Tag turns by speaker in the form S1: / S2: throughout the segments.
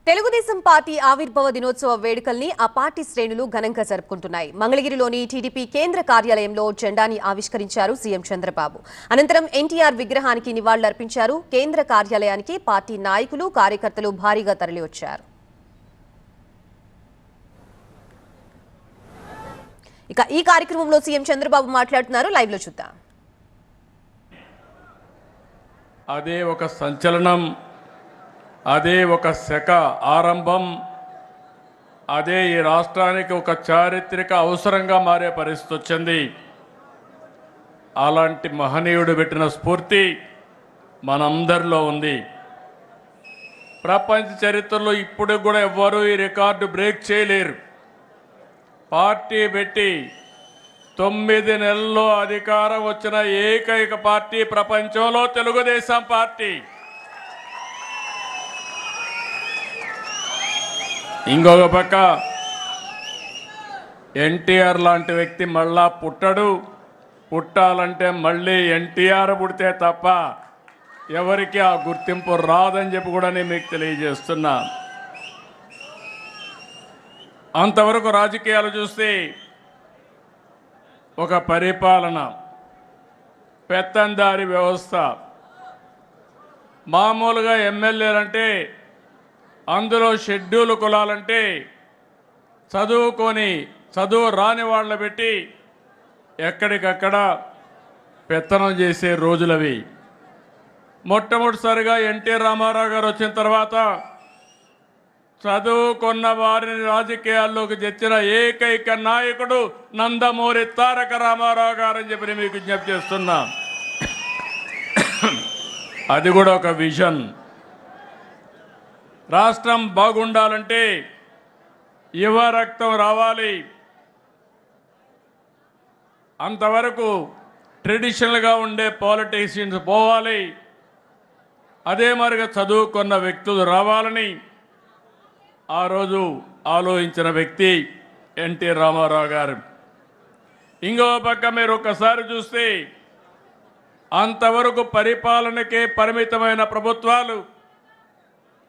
S1: Telugu Desam party ఆవిర్భావ దినోత్సవ వేడుకల్ని ఆ పార్టీ శ్రేణులు ఘనంగా జరుపుకుంటున్నాయి. మంగళగిరిలోని టీడీపీ కేంద్ర కార్యాలయంలో జెండాని ఆవిష్కరించారు సీఎం చంద్రబాబు. అనంతరం ఎన్టీఆర్ విగ్రహానికి నివాళులర్పించారు. కేంద్ర కార్యాలయానికి పార్టీ నాయకులు, కార్యకర్తలు భారీగా తరలివచ్చారు. ఇక ఈ కార్యక్రమంలో సీఎం చంద్రబాబు మాట్లాడుతున్నారు. లైవ్ లో చూద్దాం.
S2: అదే ఒక సంచలనం, అదే ఒక శక ఆరంభం, అదే ఈ రాష్ట్రానికి ఒక చారిత్రక అవసరంగా మారే పరిస్థితి వచ్చింది. అలాంటి మహనీయుడు పెట్టిన స్ఫూర్తి మనందరిలో ఉంది. ప్రపంచ చరిత్రలో ఇప్పుడు కూడా ఎవ్వరూ ఈ రికార్డు బ్రేక్ చేయలేరు. పార్టీ పెట్టి 9 నెలల్లో అధికారం వచ్చిన ఏకైక పార్టీ ప్రపంచంలో తెలుగుదేశం పార్టీ. ఇంకొక పక్క ఎన్టీఆర్ లాంటి వ్యక్తి మళ్ళా పుట్టడు. పుట్టాలంటే మళ్ళీ ఎన్టీఆర్ పుడితే తప్ప ఎవరికి ఆ గుర్తింపు రాదని చెప్పి కూడా నేను మీకు తెలియజేస్తున్నా. అంతవరకు రాజకీయాలు చూస్తే ఒక పరిపాలన, పెత్తందారి వ్యవస్థ. మామూలుగా ఎమ్మెల్యేలంటే అందులో షెడ్యూల్ కులాలంటే చదువు రాని వాళ్ళ పెట్టి ఎక్కడికక్కడ పెత్తనం చేసే రోజులవి. మొట్టమొదటిసారిగా ఎన్టీ రామారావు గారు వచ్చిన తర్వాత చదువుకున్న వారిని రాజకీయాల్లోకి తెచ్చిన ఏకైక నాయకుడు నందమూరి తారక రామారావు గారు అని చెప్పి మీకు విజ్ఞప్తి చేస్తున్నా. అది కూడా ఒక విజన్. రాష్ట్రం బాగుండాలంటే యువ రక్తం రావాలి. అంతవరకు ట్రెడిషనల్గా ఉండే పాలిటీషియన్స్ పోవాలి. అదే మరిగా చదువుకున్న వ్యక్తులు రావాలని ఆ రోజు ఆలోచించిన వ్యక్తి ఎన్టీ రామారావు గారు. ఇంకో పక్క మీరు ఒక్కసారి చూస్తే అంతవరకు పరిపాలనకే పరిమితమైన ప్రభుత్వాలు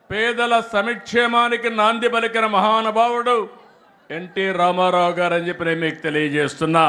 S2: పేదల సంక్షేమానికి నాంది పలికిన మహానుభావుడు ఎన్టీ రామారావు గారు అని చెప్పి నేను మీకు తెలియజేస్తున్నా.